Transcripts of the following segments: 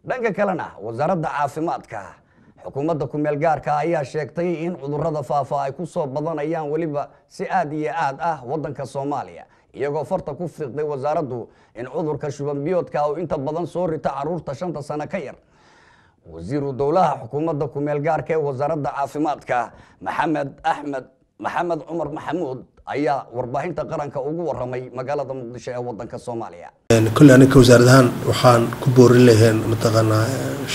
dhanka kalena wasaaradda caafimaadka xukuumadda ku meel gaarka ayaa sheegtay in cudurrada faafa ay ku soo badanayaan waliba si aad iyo aad ah wadanka Soomaaliya iyagoo farta ku fiiqday wasaaraddu in cudurka shuban biyoodka oo inta badan soo rita caruurta 5 sano ka yar wasiiru dawlaha xukuumadda ku meel gaarka ee wasaaradda caafimaadka Maxamed Umar Maxamuud ayaa warbaahinta qaranka ugu waramay magaalada Muqdisho ee wadanka Soomaaliya كل أنا كوزاردهان وحان كبور لهن متقنا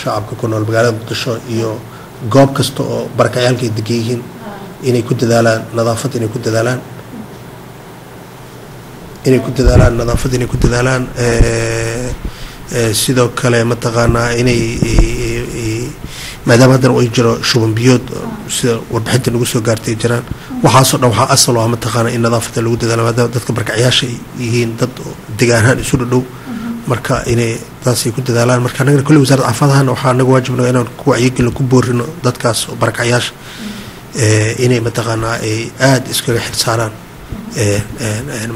شعب كنا المجال مقدشة إيو جاب كستو بركيال كيدقيهن إني كنت دالان نظافة إني كنت دالان نظافة إني كنت دالان سيدو كلام متقنا إني ما دام هذا ويجرى شو بيود وربحت نقصه قارتي جران وحاصل وحا أصل ومتقنا إن نظافة اللي كنت دالان هذا دتك بركياش يهين ضد deegaanahan isu dhow marka inay taasi ku dadaalaan marka anaga kulli wasaaradda caafimaadka waxa anaga waajibno inaan ku wacyigelin ku boorino dadkaas barakacayaasha inay mataqaana ay aad iskaga xirsaaraan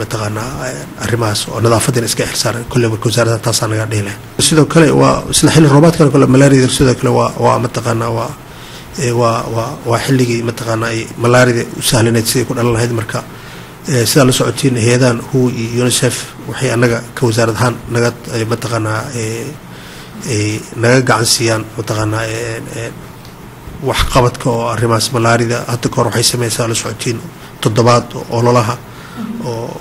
mataqaana arrimahaas oo nadaafadda iska xirsaaraan kulli wasaaradda taas anaga dheelay sidoo kale waa isla xilli roobaadka kale malaariyada sidoo kale waa mataqaana waa xilligii mataqaana ay malaariyada u sahlaneed sidii ku dhalan lahayd marka sida la socotiin heedan hu UNICEF waxay anaga ka wasaaradahan naga mataqaana naga gacansiiyaan mataqaana wax qabadka oo arrimaas malaarida hadda kor waxay sameeysaa la socotiin toddobaad ololaha oo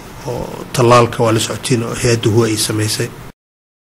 talaalka waa la socotiin heedu ay sameysay